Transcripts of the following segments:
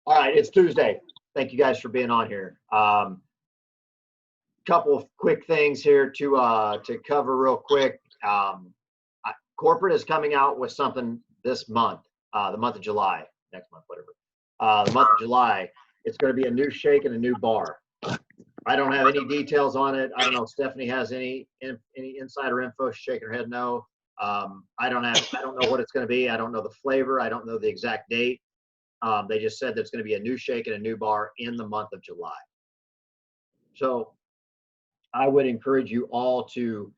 All right, it's Tuesday. Thank you guys for being on here. Couple of quick things here to cover real quick. Corporate is coming out with something this month, the month of July, next month, whatever. The month of July, it's going to be a new shake and a new bar. I don't have any details on it. I don't know if Stephanie has any insider info. She's shaking her head no. I don't know what it's going to be. I don't know the flavor. I don't know the exact date. They just said there's going to be a new shake and a new bar in the month of July. So I would encourage you all to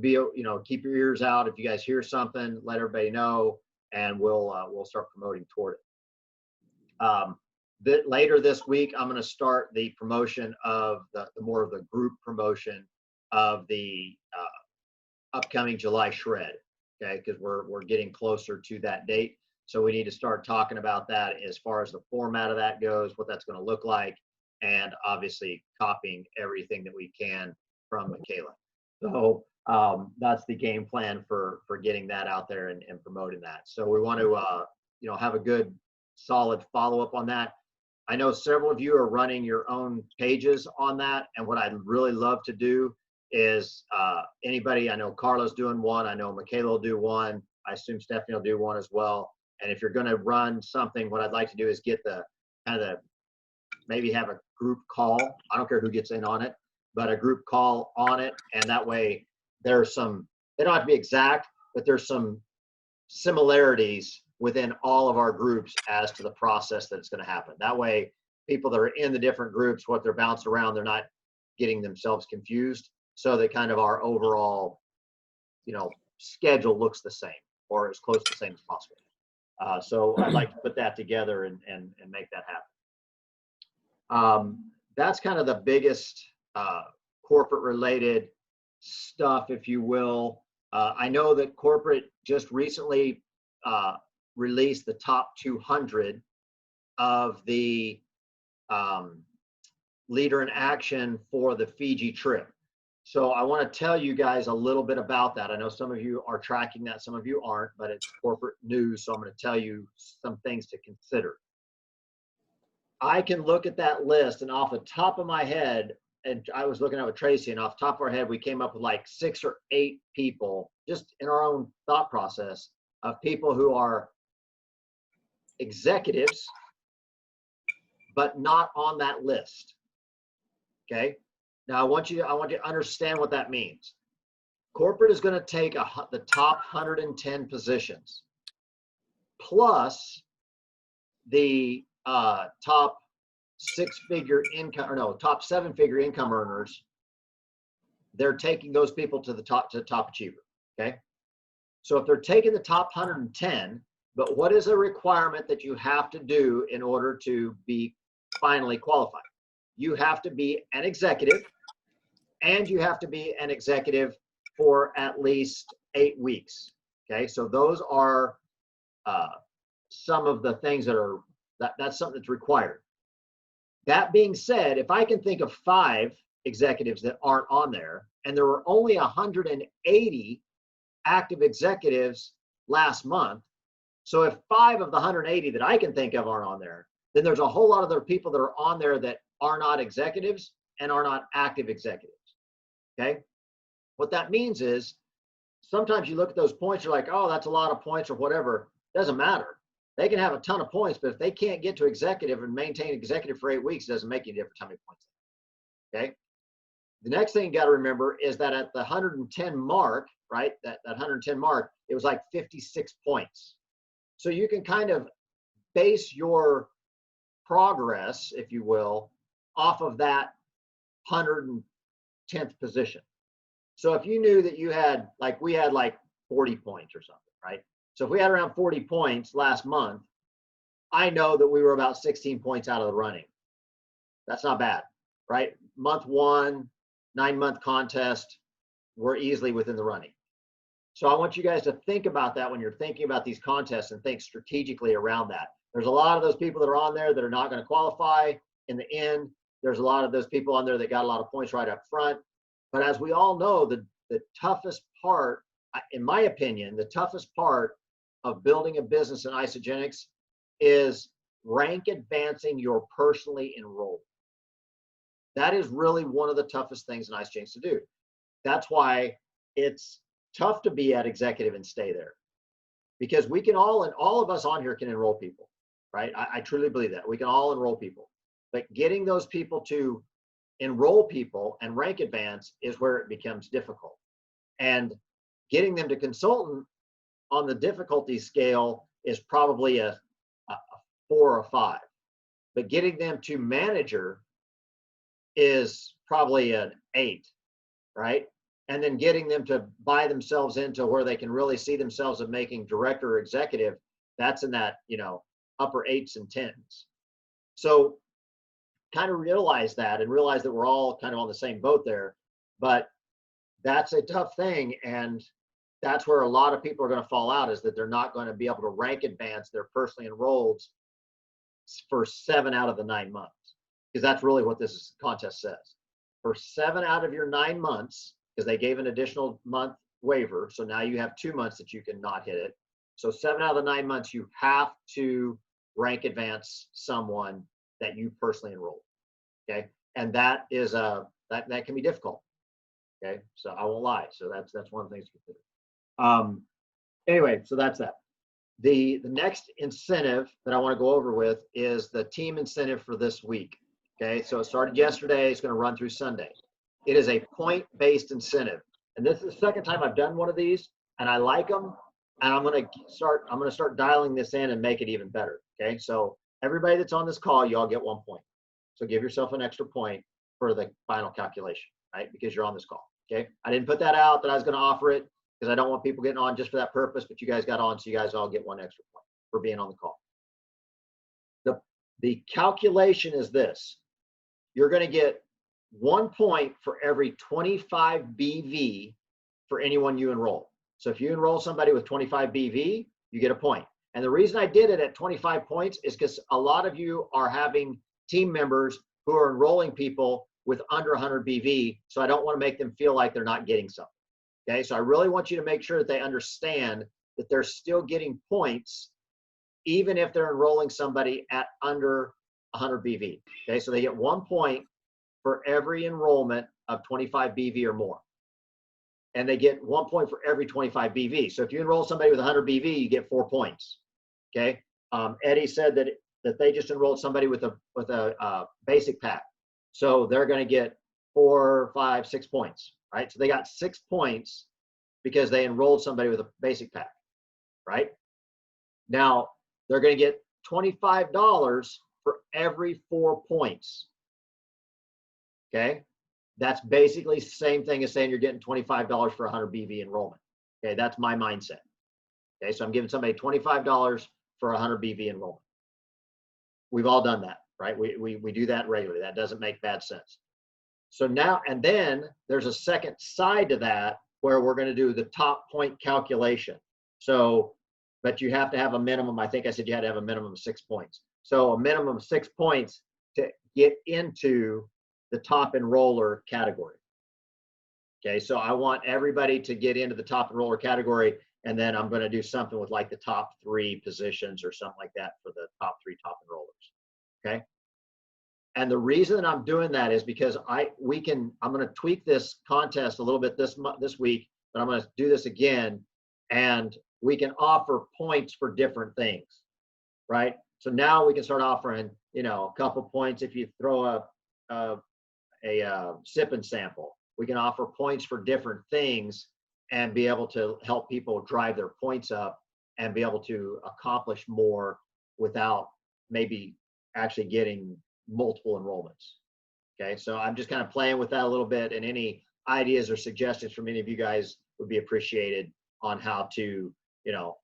be, keep your ears out. If you guys hear something, let everybody know, and we'll start promoting toward it. Later this week, I'm going to start the promotion of the more of the group promotion of the upcoming July shred. Okay, because we're getting closer to that date. So we need to start talking about that as far as the format of that goes, what that's going to look like, and obviously copying everything that we can from Michaela. So that's the game plan for getting that out there and promoting that. So we want to have a good solid follow-up on that. I know several of you are running your own pages on that, and what I'd really love to do is anybody, I know Carla's doing one, I know Michaela will do one, I assume Stephanie will do one as well. And if you're going to run something, what I'd like to do is get maybe have a group call. I don't care who gets in on it, but a group call on it. And that way they don't have to be exact, but there's some similarities within all of our groups as to the process that's going to happen. That way people that are in the different groups, what they're bounced around, they're not getting themselves confused. So that kind of our overall, schedule looks the same or as close to the same as possible. So I'd like to put that together and make that happen. That's kind of the biggest corporate related stuff, if you will. I know that corporate just recently released the top 200 of the leader in action for the Fiji trip. So I want to tell you guys a little bit about that. I know some of you are tracking that, some of you aren't, but it's corporate news, so I'm going to tell you some things to consider. I can look at that list, and off the top of my head, and I was looking at it with Tracy, and off the top of our head, we came up with like 6 or 8 people, just in our own thought process, of people who are executives, but not on that list. Okay? Now, I want you to understand what that means. Corporate is going to take the top 110 positions, plus the top 6-figure income, or no, top 7-figure income earners. They're taking those people to the top achiever. Okay, so if they're taking the top 110, but what is a requirement that you have to do in order to be finally qualified? You have to be an executive, and you have to be an executive for at least 8 weeks. Okay, so those are some of the things that's something that's required. That being said, if I can think of 5 executives that aren't on there, and there were only 180 active executives last month, so if 5 of the 180 that I can think of aren't on there, then there's a whole lot of other people that are on there that are not executives and are not active executives. Okay, what that means is sometimes you look at those points, you're like, oh, that's a lot of points or whatever. Doesn't matter. They can have a ton of points, but if they can't get to executive and maintain executive for 8 weeks, it doesn't make any difference how many points. Okay. The next thing you got to remember is that at the 110 mark, right, that 110 mark, it was like 56 points. So you can kind of base your progress, if you will, off of that 110th position. So if you knew that you had, like we had like 40 points or something, right? So if we had around 40 points last month, I know that we were about 16 points out of the running. That's not bad, right? Month 1, 9-month contest, we're easily within the running. So I want you guys to think about that when you're thinking about these contests and think strategically around that. There's a lot of those people that are on there that are not going to qualify in the end. There's a lot of those people on there that got a lot of points right up front. But as we all know, the toughest part, in my opinion, the toughest part of building a business in isogenics is rank advancing your personally enrolled. That is really one of the toughest things in Ice Chains to do. That's why it's tough to be at executive and stay there, because we can all, and all of us on here can enroll people, right? I truly believe that we can all enroll people, but getting those people to enroll people and rank advance is where it becomes difficult. And getting them to consultant on the difficulty scale is probably a 4 or 5, but getting them to manager is probably an 8, right? And then getting them to buy themselves into where they can really see themselves of making director or executive, that's in that, upper 8s and 10s. So kind of realize that, and realize that we're all kind of on the same boat there, but that's a tough thing. And that's where a lot of people are going to fall out, is that they're not going to be able to rank advance their personally enrolled for 7 out of the 9 months. Because that's really what this contest says. For 7 out of your 9 months, because they gave an additional month waiver, so now you have 2 months that you can not hit it. So 7 out of the 9 months, you have to rank advance someone that you personally enrolled. Okay, and that is that can be difficult. Okay, so I won't lie. So that's one of the things to consider. Anyway, so that's that. The next incentive that I want to go over with is the team incentive for this week. Okay, so it started yesterday. It's going to run through Sunday. It is a point-based incentive, and this is the second time I've done one of these, and I like them. And I'm going to start dialing this in and make it even better. Okay, so everybody that's on this call, you all get 1 point. So give yourself an extra point for the final calculation, right? Because you're on this call. Okay, I didn't put that out that I was going to offer it, because I don't want people getting on just for that purpose, but you guys got on, so you guys all get 1 extra point for being on the call. The calculation is this. You're going to get 1 point for every 25 BV for anyone you enroll. So if you enroll somebody with 25 BV, you get a point. And the reason I did it at 25 points is because a lot of you are having team members who are enrolling people with under 100 BV, so I don't want to make them feel like they're not getting something. Okay, so I really want you to make sure that they understand that they're still getting points, even if they're enrolling somebody at under 100 BV. Okay, so they get 1 point for every enrollment of 25 BV or more. And they get 1 point for every 25 BV. So if you enroll somebody with 100 BV, you get 4 points. Okay, Eddie said that they just enrolled somebody with a basic pack, so they're going to get 4, 5, 6 points. Right, so they got 6 points because they enrolled somebody with a basic pack. Right, now they're going to get $25 for every 4 points. Okay, that's basically the same thing as saying you're getting $25 for 100 BV enrollment. Okay, that's my mindset. Okay, so I'm giving somebody $25 for 100 BV enrollment. We've all done that, right? We do that regularly. That doesn't make bad sense. So now, and then there's a second side to that where we're going to do the top point calculation. So, but you have to have a minimum. I think I said you had to have a minimum of 6 points. So a minimum of 6 points to get into the top enroller category. Okay, so I want everybody to get into the top enroller category, and then I'm going to do something with like the top 3 positions or something like that for the top 3 top enrollers. Okay, and the reason that I'm doing that is because I'm going to tweak this contest a little bit this week, but I'm going to do this again, and we can offer points for different things, right? So now we can start offering, a couple points if you throw a sip and sample. We can offer points for different things and be able to help people drive their points up and be able to accomplish more without maybe actually getting multiple enrollments. Okay, so I'm just kind of playing with that a little bit, and any ideas or suggestions from any of you guys would be appreciated on how to,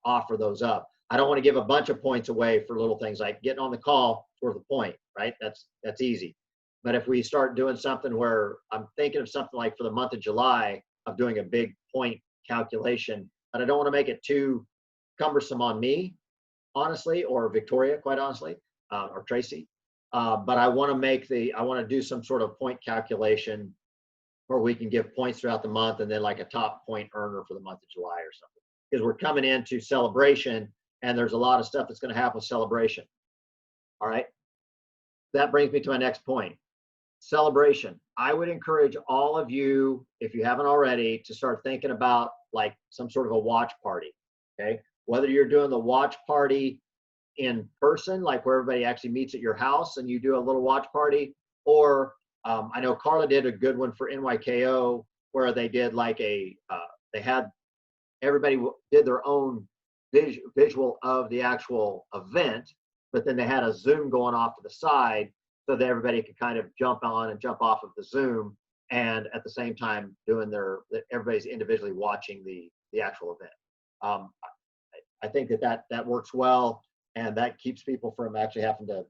offer those up. I don't want to give a bunch of points away for little things like getting on the call for the point, right? That's easy. But if we start doing something where I'm thinking of something like for the month of July of doing a big point calculation, but I don't want to make it too cumbersome on me, honestly, or Victoria, quite honestly, or Tracy. But I want to do some sort of point calculation where we can give points throughout the month and then like a top point earner for the month of July or something. Because we're coming into celebration and there's a lot of stuff that's going to happen with celebration. All right. That brings me to my next point. Celebration. I would encourage all of you, if you haven't already, to start thinking about like some sort of a watch party. Okay. Whether you're doing the watch party in person, like where everybody actually meets at your house and you do a little watch party, or I know Carla did a good one for NYKO where they did like they had everybody did their own visual of the actual event, but then they had a Zoom going off to the side so that everybody could kind of jump on and jump off of the Zoom, and at the same time doing everybody's individually watching the actual event. I think that works well, and that keeps people from actually having to,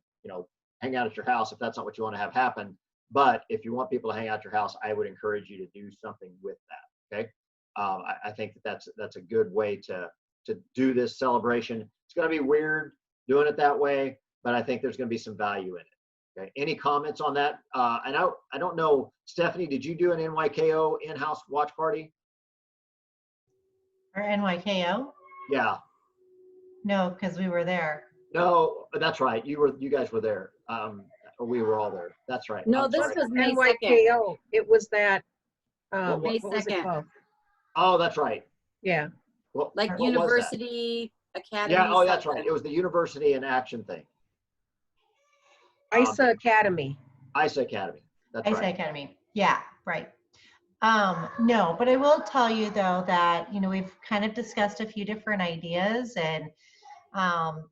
hang out at your house if that's not what you want to have happen. But if you want people to hang out at your house, I would encourage you to do something with that. Okay. I think that's a good way to do this celebration. It's going to be weird doing it that way, but I think there's going to be some value in it. Okay. Any comments on that? And I don't know, Stephanie, did you do an NYKO in-house watch party? Or NYKO? Yeah. No, because we were there. No, that's right. You guys were there. We were all there. That's right. No, this was May 2nd. NYKO. It was that. May what was it 2nd. called? Oh, that's right. Yeah. Like what University Academy. Yeah. Oh, that's something. right. It was the University in Action thing. ISA Academy. ISA Academy. That's ISA right. Academy. Yeah, right. No, but I will tell you though that, we've kind of discussed a few different ideas, and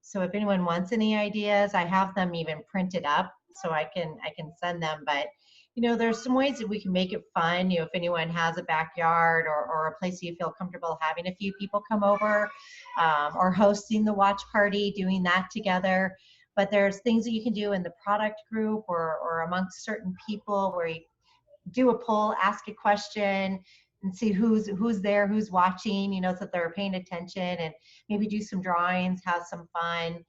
so if anyone wants any ideas, I have them even printed up so I can send them. But there's some ways that we can make it fun. If anyone has a backyard or a place you feel comfortable having a few people come over, or hosting the watch party, doing that together. But there's things that you can do in the product group or amongst certain people where you do a poll, ask a question, and see who's there, who's watching, so that they're paying attention, and maybe do some drawings, have some fun,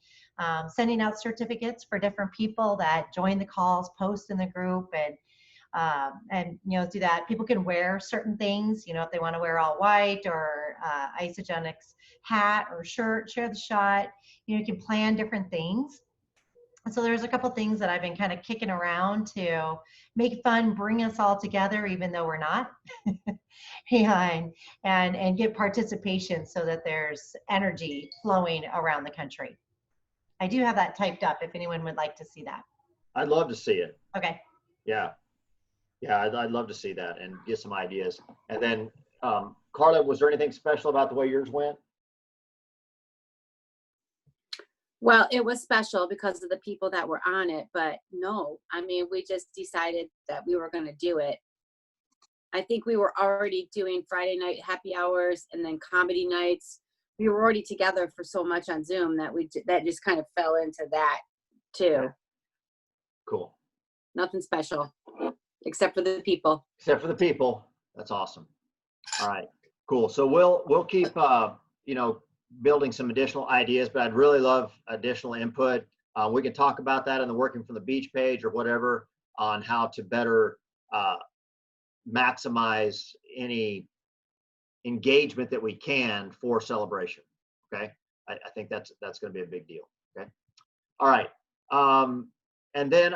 sending out certificates for different people that join the calls, post in the group, and do that. People can wear certain things, if they want to wear all white or Isogenics hat or shirt, share the shot. You can plan different things. So there's a couple things that I've been kind of kicking around to make fun, bring us all together, even though we're not, and get participation so that there's energy flowing around the country. I do have that typed up if anyone would like to see that. I'd love to see it. Okay. Yeah. I'd love to see that and get some ideas. And then, Carla, was there anything special about the way yours went? Well, it was special because of the people that were on it, but no, we just decided that we were going to do it. I think we were already doing Friday night happy hours and then comedy nights. We were already together for so much on Zoom that that just kind of fell into that too. Cool. Nothing special except for the people. Except for the people. That's awesome. All right, cool. So we'll keep, building some additional ideas, but I'd really love additional input. We can talk about that in the Working from the Beach page or whatever on how to better maximize any engagement that we can for celebration. Okay, I think that's going to be a big deal. Okay, all right. And then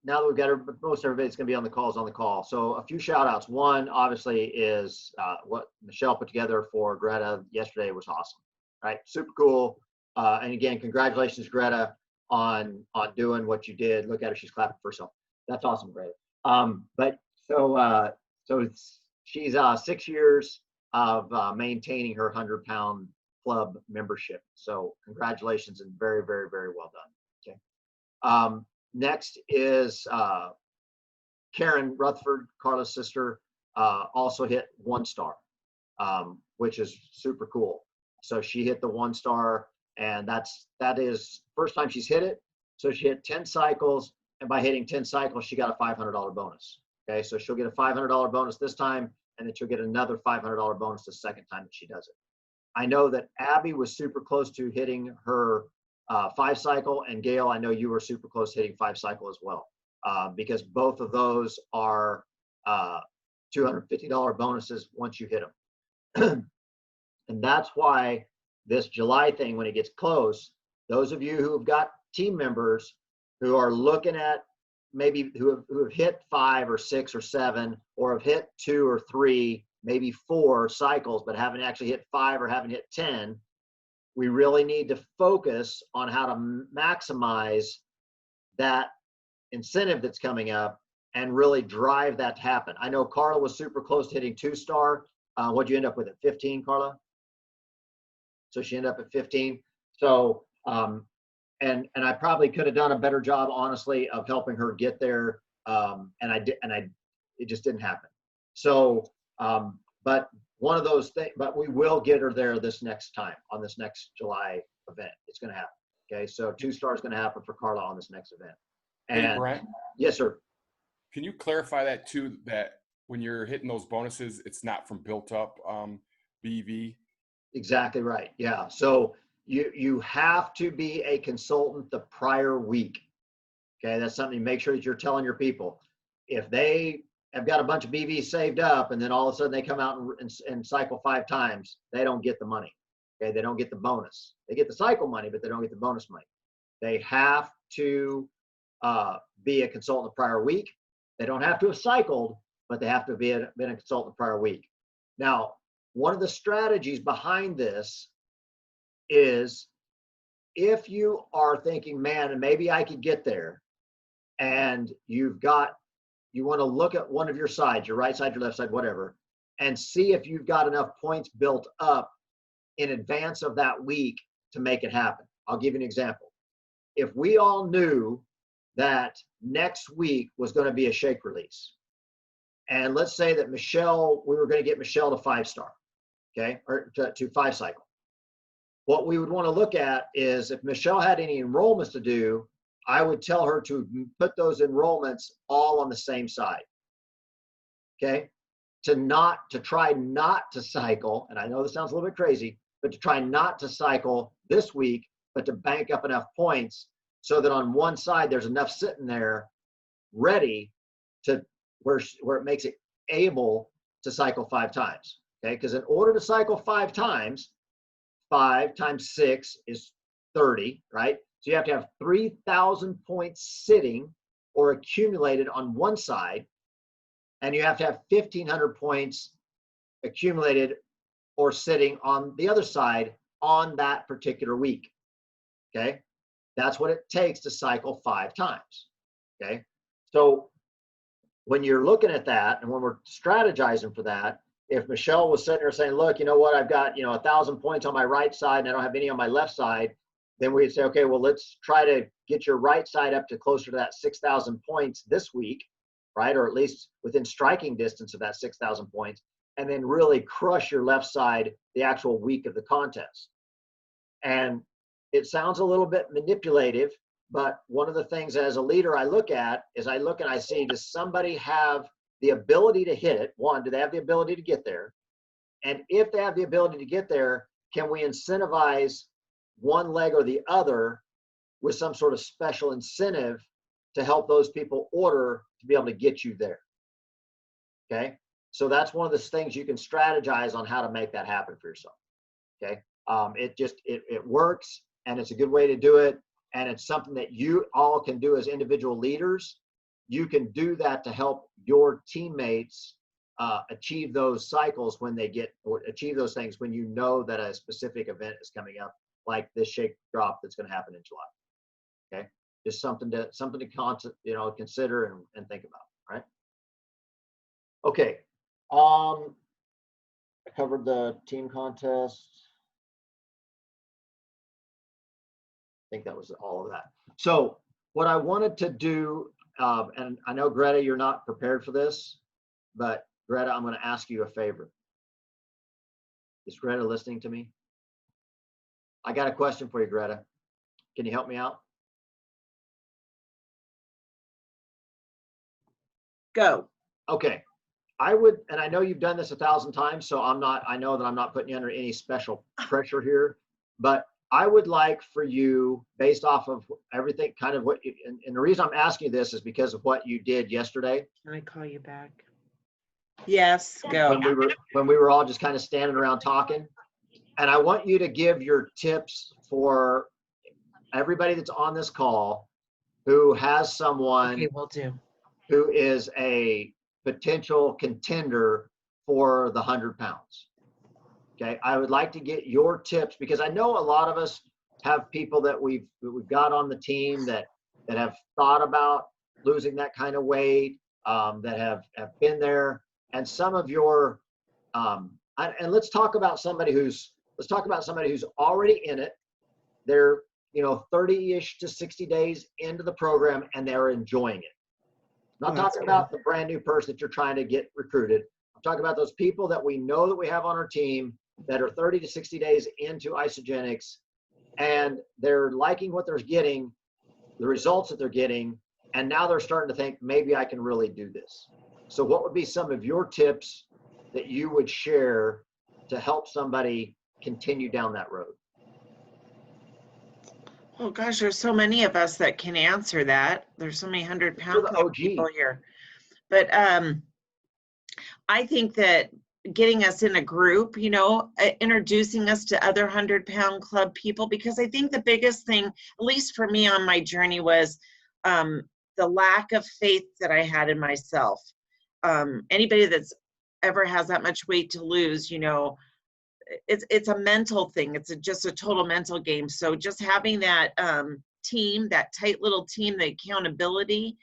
now that we've got most everybody's going to be on the call. So a few shout outs. One obviously is what Michelle put together for Greta yesterday was awesome, right? Super cool. And again, congratulations, Greta, on doing what you did. Look at her, she's clapping for herself. That's awesome, Greta. But so she's 6 years of maintaining her 100-pound club membership. So congratulations and very, very, very well done. Okay. Next is Karen Rutherford, Carla's sister, also hit 1 star, which is super cool. So she hit the 1 star, and that is first time she's hit it. So she hit 10 cycles, and by hitting 10 cycles, she got a $500 bonus. Okay, so she'll get a $500 bonus this time, and then she'll get another $500 bonus the second time that she does it. I know that Abby was super close to hitting her 5 cycle, and Gail, I know you were super close hitting 5 cycle as well, because both of those are $250 bonuses once you hit them. And that's why this July thing, when it gets close, those of you who have got team members who are looking at maybe who have hit 5 or 6 or 7, or have hit 2 or 3, maybe 4 cycles, but haven't actually hit 5 or haven't hit 10, we really need to focus on how to maximize that incentive that's coming up and really drive that to happen. I know Carla was super close to hitting 2-star. What'd you end up with at 15, Carla? So she ended up at 15. So, and I probably could have done a better job, honestly, of helping her get there. It just didn't happen. So, but one of those things, but we will get her there this next time on this next July event. It's going to happen. Okay. So 2-star is going to happen for Carla on this next event. And hey, Brent, yes, sir. can you clarify that too, that when you're hitting those bonuses, it's not from built up BV? Exactly right. Yeah. So you have to be a consultant the prior week. Okay. That's something, make sure that you're telling your people. If they have got a bunch of BVs saved up and then all of a sudden they come out and cycle 5 times, they don't get the money. Okay. They don't get the bonus. They get the cycle money, but they don't get the bonus money. They have to be a consultant the prior week. They don't have to have cycled, but they have to be been a consultant the prior week. Now, one of the strategies behind this is if you are thinking, man, and maybe I could get there, and you want to look at one of your sides, your right side, your left side, whatever, and see if you've got enough points built up in advance of that week to make it happen. I'll give you an example. If we all knew that next week was going to be a shake release, and let's say that we were going to get Michelle to 5-star, okay, or to 5 cycle. What we would want to look at is if Michelle had any enrollments to do, I would tell her to put those enrollments all on the same side, okay, to try not to cycle, and I know this sounds a little bit crazy, but to try not to cycle this week, but to bank up enough points so that on one side there's enough sitting there ready to where it makes it able to cycle 5 times. Okay, because in order to cycle 5 times, 5 times 6 is 30, right? So you have to have 3,000 points sitting or accumulated on one side, and you have to have 1,500 points accumulated or sitting on the other side on that particular week. Okay, that's what it takes to cycle 5 times. Okay, so when you're looking at that and when we're strategizing for that, if Michelle was sitting there saying, look, you know what, I've got 1,000 points on my right side and I don't have any on my left side, then we'd say, okay, well, let's try to get your right side up to closer to that 6,000 points this week, right? Or at least within striking distance of that 6,000 points, and then really crush your left side the actual week of the contest. And it sounds a little bit manipulative, but one of the things as a leader I look at is I look and I see, does somebody have the ability to hit it? One, do they have the ability to get there? And if they have the ability to get there, can we incentivize one leg or the other with some sort of special incentive to help those people order to be able to get you there? Okay, so that's one of the things you can strategize on how to make that happen for yourself. Okay, it works, and it's a good way to do it, and it's something that you all can do as individual leaders. You can do that to help your teammates achieve those cycles when they achieve those things when you know that a specific event is coming up, like this shake drop that's going to happen in July. Okay, just something to consider and think about. Right? Okay. I covered the team contest. I think that was all of that. So what I wanted to do, and I know, Greta, you're not prepared for this, but Greta, I'm going to ask you a favor. Is Greta listening to me? I got a question for you, Greta. Can you help me out? Go. Okay. I would, and I know you've done this 1,000 times, so I know that I'm not putting you under any special pressure here, but I would like for you, based off of everything, kind of what, and the reason I'm asking you this is because of what you did yesterday. Can I call you back? Yes, go. When we were all just kind of standing around talking, and I want you to give your tips for everybody that's on this call who has someone Okay, will do. who is a potential contender for the 100 pounds. Okay, I would like to get your tips because I know a lot of us have people that we've got on the team that have thought about losing that kind of weight, that have been there, and some of your and let's talk about somebody who's already in it. They're 30-ish to 60 days into the program and they're enjoying it. I'm not Oh, that's talking good. about the brand new person that you're trying to get recruited. I'm talking about those people that we know that we have on our team that are 30 to 60 days into isogenics and they're liking what they're getting, the results that they're getting, and now they're starting to think, maybe I can really do this. So what would be some of your tips that you would share to help somebody continue down that road? Oh gosh, there's so many of us that can answer that. There's so many 100-pound the club OG. people here. But I think that getting us in a group, introducing us to other 100-pound club people, because I think the biggest thing, at least for me on my journey, was the lack of faith that I had in myself. Anybody that's ever has that much weight to lose, it's a mental thing. It's just a total mental game. So just having that team, that tight little team, the accountability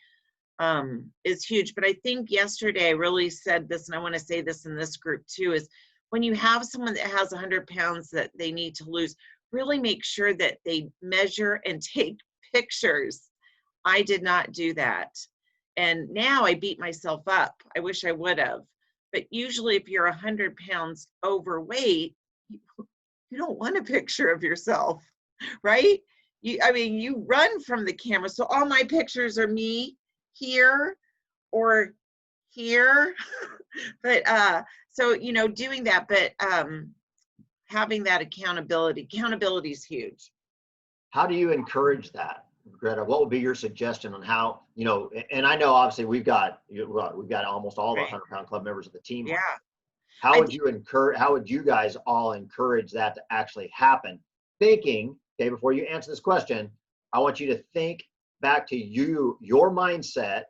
is huge. But I think yesterday I really said this, and I want to say this in this group too, is when you have someone that has 100 pounds that they need to lose, really make sure that they measure and take pictures. I did not do that. And now I beat myself up. I wish I would have. But usually if you're 100 pounds overweight, you don't want a picture of yourself, right? You run from the camera. So all my pictures are me here or here. But so, doing that, but having that accountability is huge. How do you encourage that, Greta? What would be your suggestion on how, and I know obviously we've got almost all the Right. 100-pound club members of the team. Yeah. How would you guys all encourage that to actually happen? Thinking, okay, before you answer this question, I want you to think back to your mindset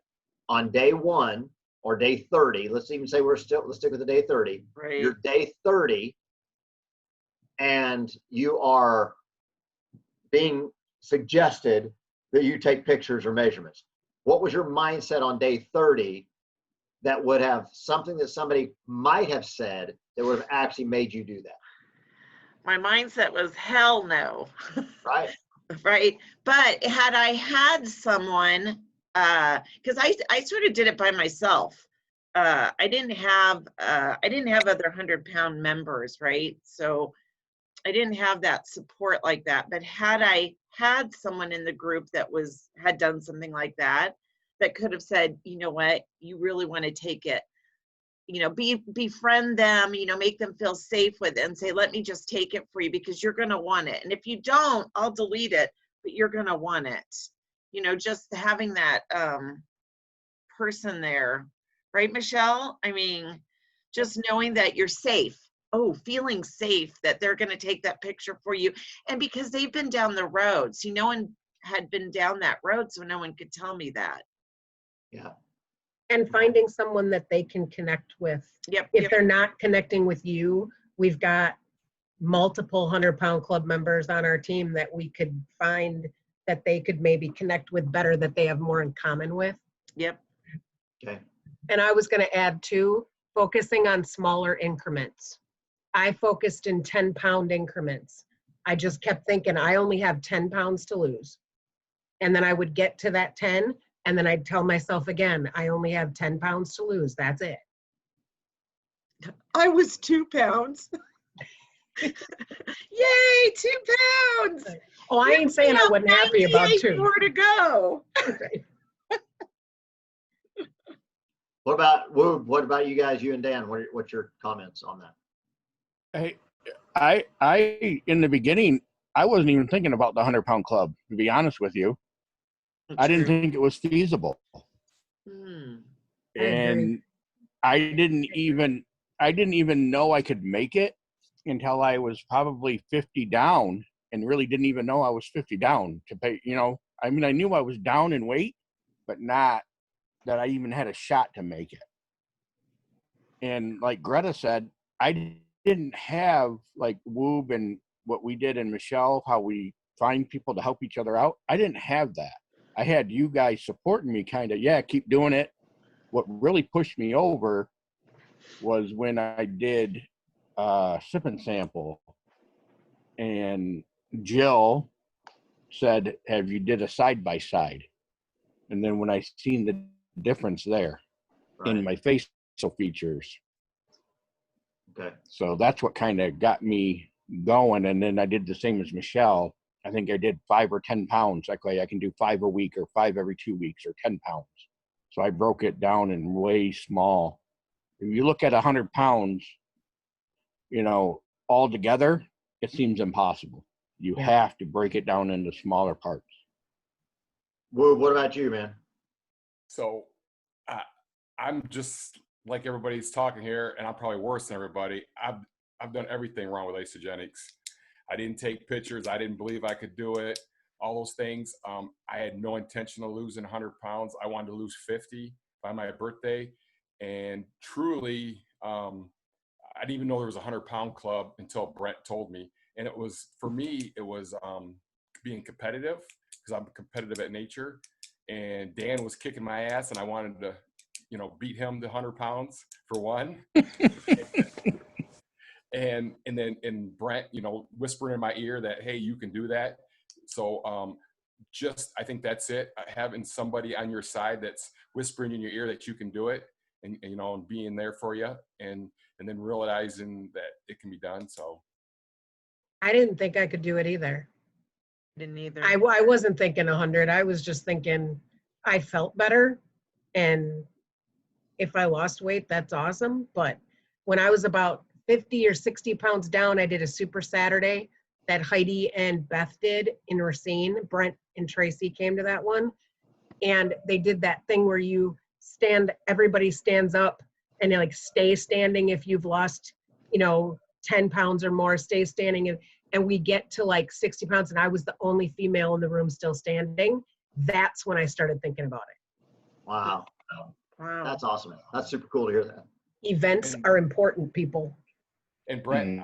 on day 1 or day 30. Let's even say let's stick with the day 30. Right. Your day 30, and you are being suggested that you take pictures or measurements. What was your mindset on day 30 that would have something that somebody might have said that would have actually made you do that? My mindset was hell no. Right. Right. But had I had someone, because I sort of did it by myself. I didn't have other 100-pound members, right? So I didn't have that support like that. But had I had someone in the group that had done something like that could have said, you know what, you really want to take it, befriend them, make them feel safe with it and say, let me just take it for you because you're going to want it. And if you don't, I'll delete it, but you're going to want it. Just having that person there, right, Michelle? I mean, just knowing that you're safe. Oh, feeling safe that they're going to take that picture for you. And because they've been down the road. See, no one had been down that road, so no one could tell me that. Yeah. And finding someone that they can connect with. Yep. If they're not connecting with you, we've got multiple 100-pound club members on our team that we could find that they could maybe connect with better, that they have more in common with. Yep. Okay. And I was going to add too, focusing on smaller increments. I focused in 10-pound increments. I just kept thinking, I only have 10 pounds to lose. And then I would get to that 10, and then I'd tell myself again, I only have 10 pounds to lose. That's it. I was 2 pounds. Yay, 2 pounds. Oh, I ain't saying I wasn't happy about 2. More to go. What about you guys, you and Dan? What's your comments on that? I in the beginning, I wasn't even thinking about the 100-pound club, to be honest with you. I didn't think it was feasible. Hmm. I agree. And I didn't even know I could make it until I was probably 50 down. and really didn't even know I was 50 down to pay, you know, I mean, I knew I was down in weight, but not that I even had a shot to make it. And like Greta said, I didn't have like Woob and what we did in Michelle, how we find people to help each other out. I didn't have that. I had you guys supporting me kind of, yeah, keep doing it. What really pushed me over was when I did Sip and Sample, and Jill said, have you did a side-by-side? And then when I seen the difference there in my facial features, Okay. so that's what kind of got me going. And then I did the same as Michelle. I think I did 5 or 10 pounds. Like I can do 5 a week or 5 every 2 weeks or 10 pounds. So I broke it down in way small. If you look at 100 pounds, you know, all together, it seems impossible. You have to break it down into smaller parts. Woo, what about you, man? So I'm just like everybody's talking here, and I'm probably worse than everybody. I've done everything wrong with Isogenics. I didn't take pictures. I didn't believe I could do it. All those things. I had no intention of losing 100 pounds. I wanted to lose 50 by my birthday. And truly, I didn't even know there was a 100-pound club until Brent told me. And it was, for me, it was being competitive, because I'm competitive at nature. And Dan was kicking my ass, and I wanted to, you know, beat him to 100 pounds for one. and then Brent, you know, whispering in my ear that, hey, you can do that. So just, I think that's it. Having somebody on your side that's whispering in your ear that you can do it, and you know, and being there for you, and then realizing that it can be done. So I didn't think I could do it either. Didn't either. I wasn't thinking 100. I was just thinking I felt better. And if I lost weight, that's awesome. But when I was about 50 or 60 pounds down, I did a Super Saturday that Heidi and Beth did in Racine. Brent and Tracy came to that one. And they did that thing where you stand, everybody stands up and they like stay standing if you've lost, you know, 10 pounds or more, stay standing. And we get to like 60 pounds and I was the only female in the room still standing. That's when I started thinking about it. Wow. Wow. That's awesome. That's super cool to hear that. Events are important, people. And Brent,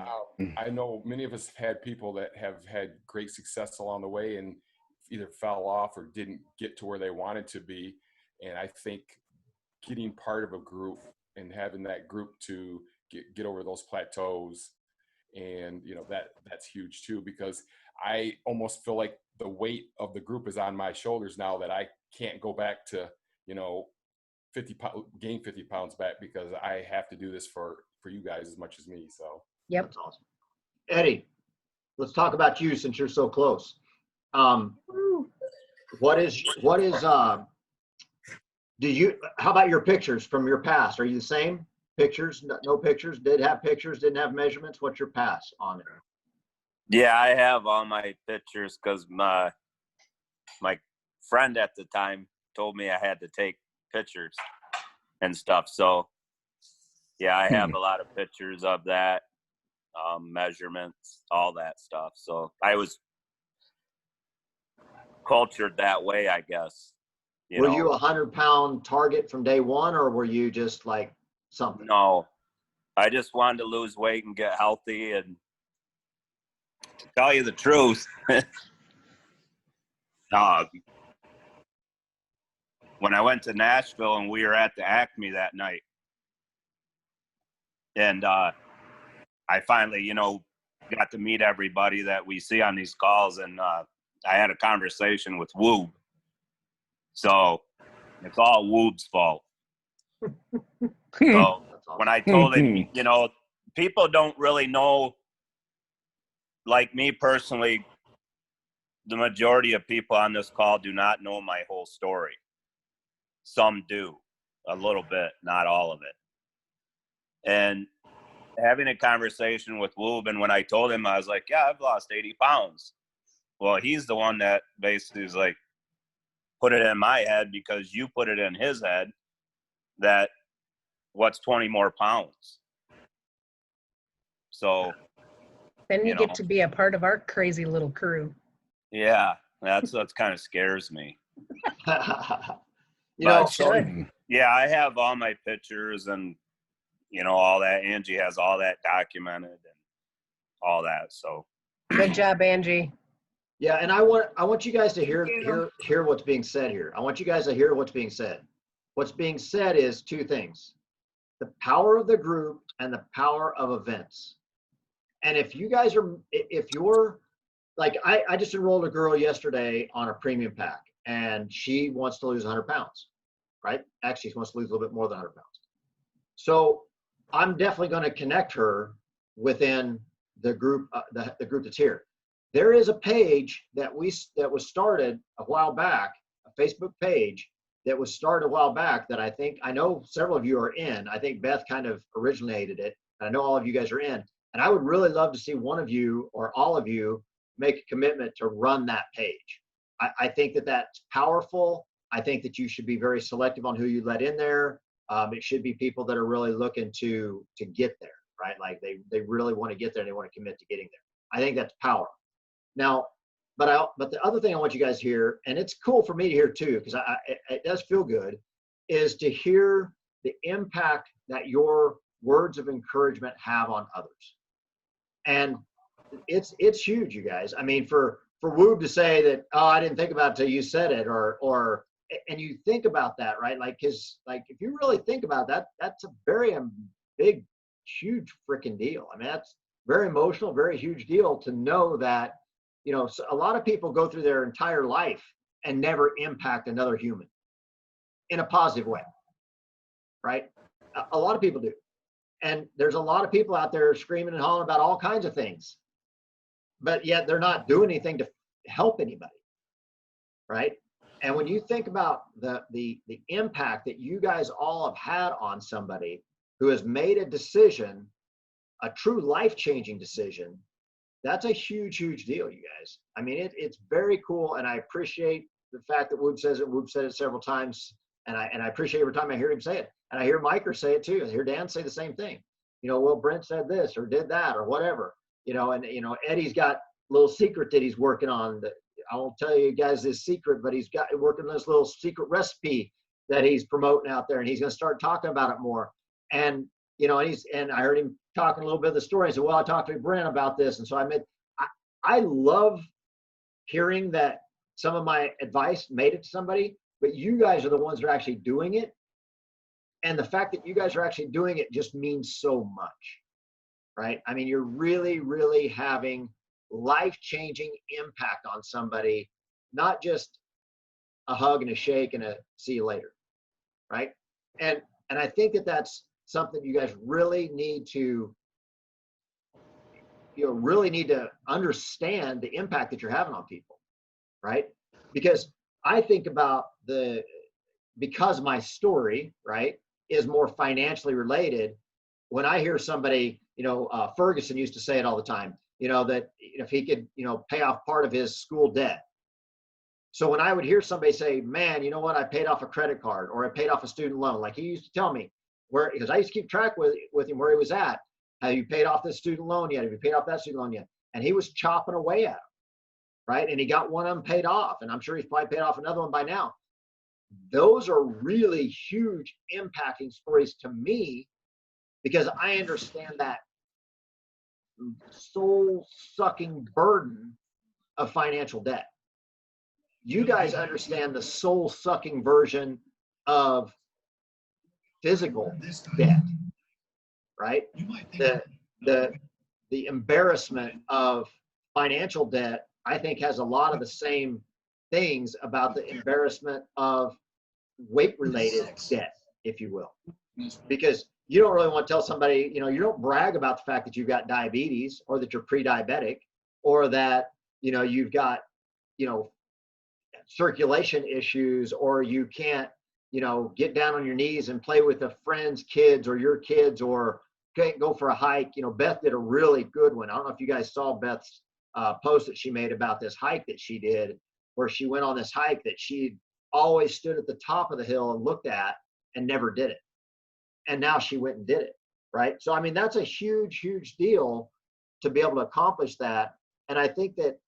I know many of us have had people that have had great success along the way and either fell off or didn't get to where they wanted to be. And I think getting part of a group and having that group to get over those plateaus, and you know, that's huge too, because I almost feel like the weight of the group is on my shoulders now, that I can't go back to, you know, gain 50 pounds back, because I have to do this for you guys as much as me. So Yep. That's awesome. Eddie, let's talk about you since you're so close. How about your pictures from your past? Are you the same? Pictures, no pictures, did have pictures, didn't have measurements? What's your past on it? Yeah, I have all my pictures because my friend at the time told me I had to take pictures and stuff. So yeah, I have a lot of pictures of that, measurements, all that stuff. So I was cultured that way, I guess. Were you a 100-pound target from day one, or were you just like something? No, I just wanted to lose weight and get healthy. And to tell you the truth, when I went to Nashville and we were at the Acme that night, and I finally, you know, got to meet everybody that we see on these calls, and I had a conversation with Woob. So it's all Woob's fault. So when I told him, you know, people don't really know, like me personally, the majority of people on this call do not know my whole story. Some do, a little bit, not all of it. And having a conversation with Woob, and when I told him, I was like, yeah, I've lost 80 pounds. Well, he's the one that basically is like, put it in my head, because you put it in his head, that what's 20 more pounds. So Then you know, get to be a part of our crazy little crew. yeah, that's what kind of scares me. You know, But so, Exciting. yeah, I have all my pictures and, you know, all that. Angie has all that documented and all that. So Good job, Angie. yeah, and I want you guys to hear Thank you. hear what's being said here. I want you guys to hear what's being said. What's being said is two things: the power of the group and the power of events. And if you guys are, if you're like, I just enrolled a girl yesterday on a premium pack, and she wants to lose 100 pounds, right? Actually, she wants to lose a little bit more than 100 pounds. So I'm definitely going to connect her within the group, the group that's here. There is a page that was started a while back, a Facebook page that was started a while back that I know several of you are in. I think Beth kind of originated it, and I know all of you guys are in. And I would really love to see one of you or all of you make a commitment to run that page. I think that that's powerful. I think that you should be very selective on who you let in there. It should be people that are really looking to get there, right? Like they really want to get there and they want to commit to getting there. I think that's power. Now, but the other thing I want you guys to hear, and it's cool for me to hear too, because it does feel good, is to hear the impact that your words of encouragement have on others. And it's huge, you guys. I mean, for Woob to say that, oh, I didn't think about it till you said it, or and you think about that, right? Like, cause like if you really think about that, that's a very big, huge freaking deal. I mean, that's very emotional, very huge deal to know that, you know, so a lot of people go through their entire life and never impact another human in a positive way, right? A lot of people do. And there's a lot of people out there screaming and hollering about all kinds of things, but yet they're not doing anything to help anybody, right? And when you think about the impact that you guys all have had on somebody who has made a decision, a true life-changing decision, that's a huge, huge deal, you guys. I mean, it's very cool, and I appreciate the fact that Woob says it. Woob said it several times, and I appreciate every time I hear him say it. And I hear Micah say it too. I hear Dan say the same thing. You know, well, Brent said this or did that or whatever. You know, and you know, Eddie's got a little secret that he's working on. That I won't tell you guys this secret, but he's got working on this little secret recipe that he's promoting out there, and he's going to start talking about it more. And you know, and I heard him talking a little bit of the story. I said, well, I talked to Brent about this, and so I love hearing that some of my advice made it to somebody, but you guys are the ones that are actually doing it. And the fact that you guys are actually doing it just means so much, right? I mean, you're really, really having life-changing impact on somebody, not just a hug and a shake and a see you later, right? And I think that that's something you guys really need to, you know, really need to understand the impact that you're having on people, right? Because I think about because my story, right, is more financially related. When I hear somebody, you know, Ferguson used to say it all the time, you know, that if he could, you know, pay off part of his school debt. So when I would hear somebody say, man, you know what, I paid off a credit card or I paid off a student loan, like he used to tell me because I used to keep track with him where he was at. Have you paid off this student loan yet? Have you paid off that student loan yet? And he was chopping away at him, right? And he got one of them paid off, and I'm sure he's probably paid off another one by now. Those are really huge impacting stories to me because I understand that soul-sucking burden of financial debt. You guys understand the soul-sucking version of physical debt, right? The embarrassment of financial debt, I think, has a lot of the same things about the embarrassment of weight-related debt, if you will. Because you don't really want to tell somebody, you know, you don't brag about the fact that you've got diabetes or that you're pre-diabetic or that, you know, you've got, you know, circulation issues or you can't, you know, get down on your knees and play with a friend's kids or your kids or can't go for a hike. You know, Beth did a really good one. I don't know if you guys saw Beth's post that she made about this hike that she did, where she went on this hike that she always stood at the top of the hill and looked at and never did it. And now she went and did it, right? So, I mean, that's a huge, huge deal to be able to accomplish that. And I think that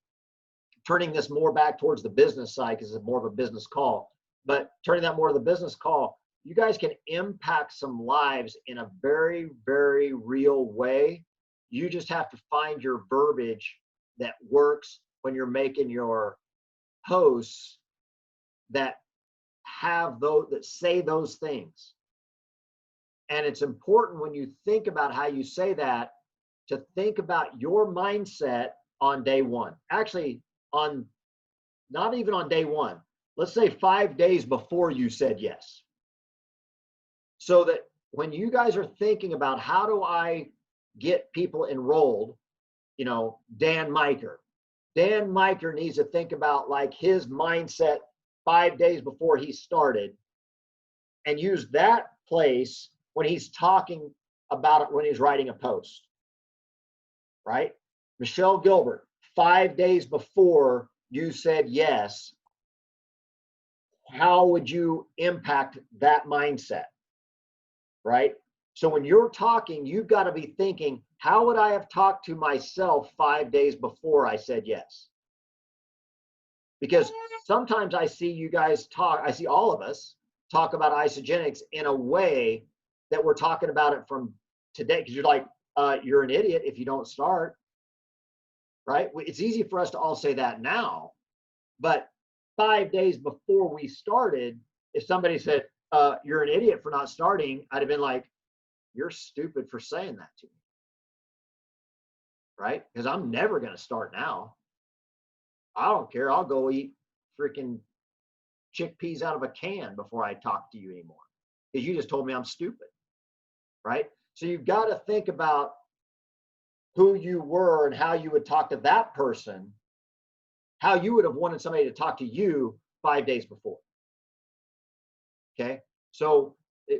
turning this more back towards the business side, because it's more of a business call, but turning that more to the business call, you guys can impact some lives in a very, very real way. You just have to find your verbiage that works when you're making your posts that have those, that say those things. And it's important when you think about how you say that to think about your mindset on day one. Actually, on not even on day one. Let's say 5 days before you said yes. So that when you guys are thinking about how do I get people enrolled, you know, Dan Miker needs to think about like his mindset 5 days before he started and use that place when he's talking about it, when he's writing a post, right? Michelle Gilbert, 5 days before you said yes, how would you impact that mindset, right? So when you're talking, you've got to be thinking, how would I have talked to myself 5 days before I said yes? Because sometimes I see you guys talk, I see all of us talk about isogenics in a way that we're talking about it from today, because you're like, you're an idiot if you don't start, right? It's easy for us to all say that now, but 5 days before we started, if somebody said, you're an idiot for not starting, I'd have been like, you're stupid for saying that to me, right? Because I'm never going to start now. I don't care. I'll go eat freaking chickpeas out of a can before I talk to you anymore, because you just told me I'm stupid, right? So you've got to think about who you were and how you would talk to that person, how you would have wanted somebody to talk to you 5 days before. Okay. So,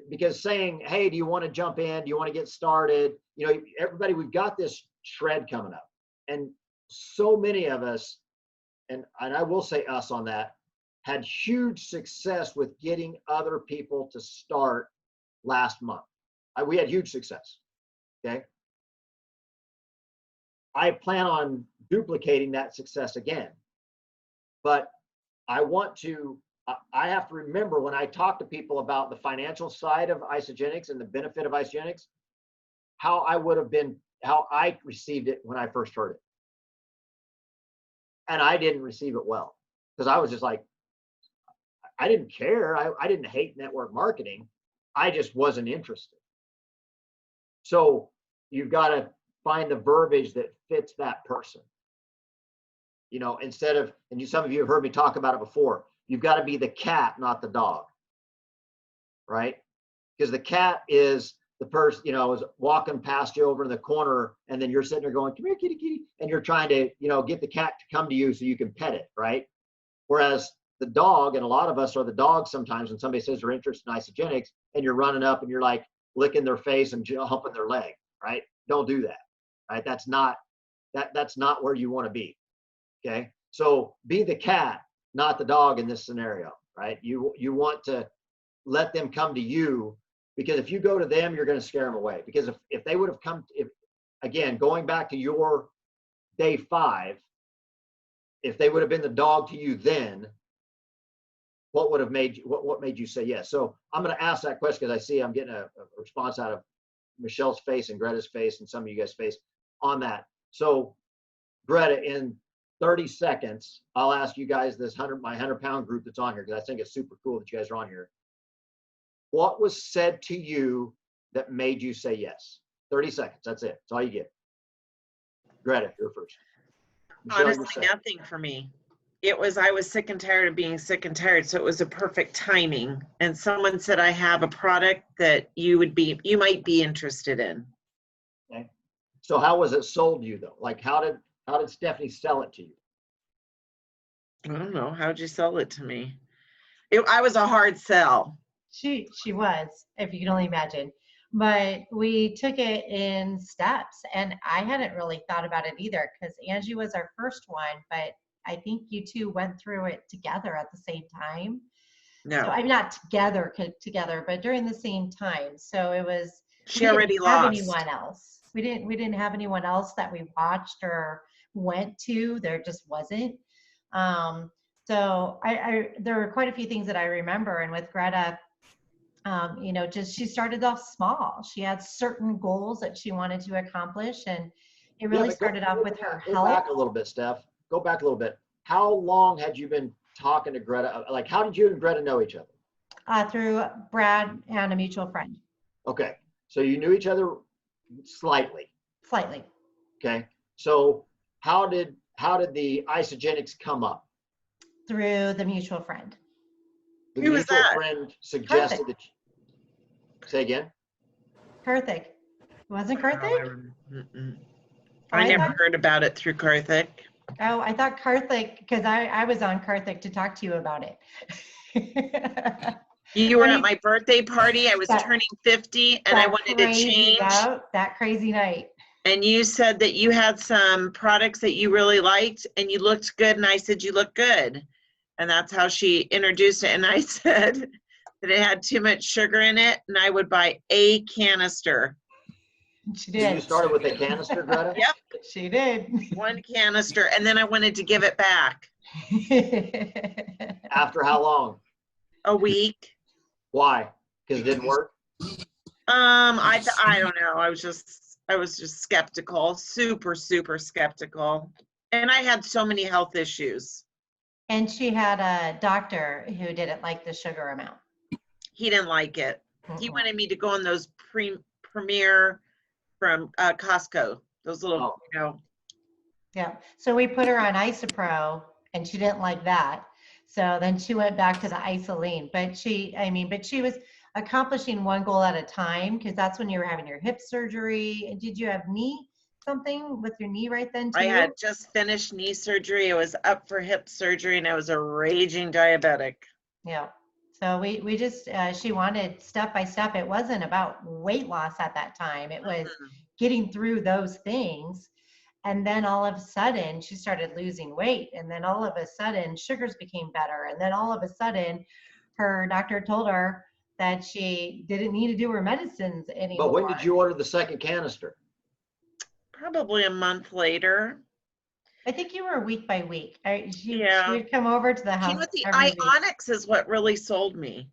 because saying, hey, do you want to jump in? Do you want to get started? You know, everybody, we've got this shred coming up. And so many of us, and I will say us on that, had huge success with getting other people to start last month. We had huge success. Okay. I plan on duplicating that success again. But I have to remember when I talk to people about the financial side of isogenics and the benefit of isogenics, how I received it when I first heard it. And I didn't receive it well, because I was just like, I didn't care. I didn't hate network marketing. I just wasn't interested. So you've got to find the verbiage that fits that person. You know, instead of, and some of you have heard me talk about it before, you've got to be the cat, not the dog, right? Because the cat is the person, you know, is walking past you over in the corner, and then you're sitting there going, come here, kitty, kitty, and you're trying to, you know, get the cat to come to you so you can pet it, right? Whereas the dog, and a lot of us are the dogs sometimes when somebody says they're interested in isogenics, and you're running up and you're like licking their face and humping their leg, right? Don't do that, right? That's not where you want to be. Okay, so be the cat, not the dog in this scenario, right? You want to let them come to you, because if you go to them, you're going to scare them away. Because if they would have come, again, going back to your day 5, if they would have been the dog to you then, what would have made you, what made you say yes? So I'm going to ask that question, because I see I'm getting a response out of Michelle's face and Greta's face and some of you guys' face on that. So Greta, in 30 seconds, I'll ask you guys this my 100-pound group that's on here, because I think it's super cool that you guys are on here. What was said to you that made you say yes? 30 seconds. That's it. That's all you get. Greta, you're first. Michelle, Honestly, nothing for me. I was sick and tired of being sick and tired, so it was a perfect timing. And someone said, I have a product that you might be interested in. Okay. So how was it sold to you though? Like how did Stephanie sell it to you? I don't know. How'd you sell it to me? I was a hard sell. She was, if you can only imagine. But we took it in steps, and I hadn't really thought about it either, because Angie was our first one, but I think you two went through it together at the same time. No. So I'm not together, but during the same time. So it was, she already didn't have lost. anyone else. We didn't have anyone else that we watched or went to. There just wasn't. So there were quite a few things that I remember. And with Greta, you know, just she started off small. She had certain goals that she wanted to accomplish, and it really started off with her Go health. back a little bit, Steph. Go back a little bit. How long had you been talking to Greta? Like, how did you and Greta know each other? Through Brad and a mutual friend. Okay, so you knew each other slightly. Slightly. Okay, so how did the isogenics come up? Through the mutual friend. The Who was mutual that? friend suggested that. Say again. Karthik. Wasn't Karthik? I never heard about it through Karthik. Oh, I thought Karthik, because I was on Karthik to talk to you about it. You were at my birthday party. I was turning 50 and I wanted to change. That crazy night. And you said that you had some products that you really liked and you looked good. And I said, you look good. And that's how she introduced it. And I said that it had too much sugar in it and I would buy a canister. She did. You started with a canister, Greta? Yep. She did. One canister. And then I wanted to give it back. After how long? A week. Why? Because it didn't work? I don't know. I was just skeptical, super skeptical. And I had so many health issues. And she had a doctor who didn't like the sugar amount. He didn't like it. He wanted me to go on those Premier from Costco. Those little, you know. Yeah. So we put her on Isopro and she didn't like that. So then she went back to the Isoline. But she was accomplishing one goal at a time, because that's when you were having your hip surgery. And did you have something with your knee right then too? I had just finished knee surgery. I was up for hip surgery and I was a raging diabetic. Yeah. So we just, she wanted step by step. It wasn't about weight loss at that time. It was getting through those things. And then all of a sudden she started losing weight. And then all of a sudden sugars became better. And then all of a sudden her doctor told her that she didn't need to do her medicines anymore. But when did you order the second canister? Probably a month later. I think you were week by week. She would come over to the house. You know, the Ionics is what really sold me.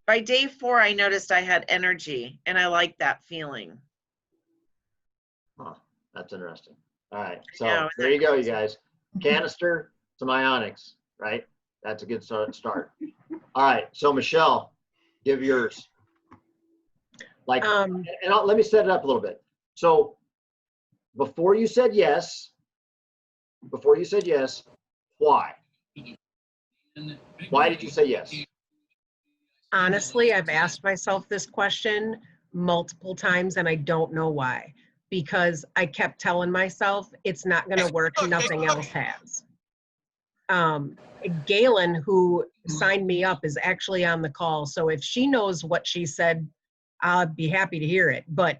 By day 4, I noticed I had energy and I liked that feeling. Huh, that's interesting. All right, so there you go, you guys. Canister, some Ionics, right? That's a good start. All right, so Michelle, give yours. Like, and let me set it up a little bit. So before you said yes, why? Why did you say yes? Honestly, I've asked myself this question multiple times and I don't know why. Because I kept telling myself it's not going to work, nothing else has. Galen, who signed me up, is actually on the call. So if she knows what she said, I'll be happy to hear it. But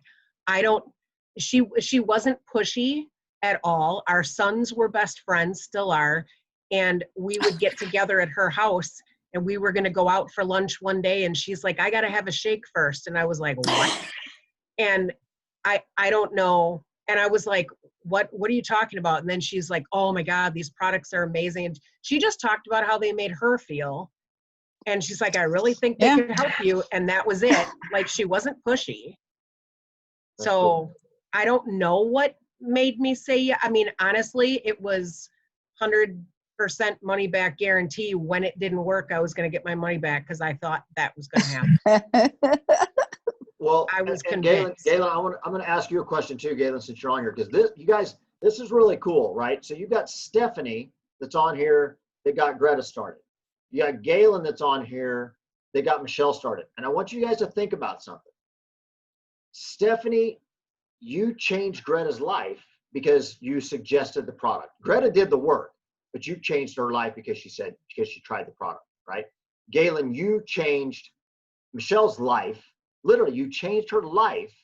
she wasn't pushy at all. Our sons were best friends, still are. And we would get together at her house and we were going to go out for lunch one day. And she's like, I got to have a shake first. And I was like, what? And I don't know. And I was like, what are you talking about? And then she's like, oh my God, these products are amazing. And she just talked about how they made her feel. And she's like, I really think they could help you. And that was it. Like, she wasn't pushy. That's so cool. I don't know what made me say, yeah. I mean, honestly, it was 100% money back guarantee. When it didn't work, I was going to get my money back because I thought that was going to happen. Well, I was convinced. Galen, I'm going to ask you a question too, Galen, since you're on here, because this is really cool, right? So you've got Stephanie that's on here that got Greta started. You got Galen that's on here that got Michelle started. And I want you guys to think about something. Stephanie, you changed Greta's life because you suggested the product. Greta did the work, but you changed her life because she tried the product, right? Galen, you changed Michelle's life. Literally, you changed her life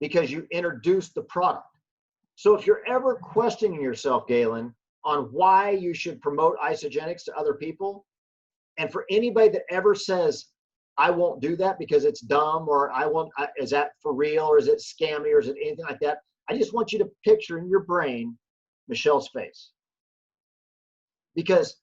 because you introduced the product. So if you're ever questioning yourself, Galen, on why you should promote isogenics to other people, and for anybody that ever says, I won't do that because it's dumb, or is that for real, or is it scammy, or is it anything like that? I just want you to picture in your brain Michelle's face. Because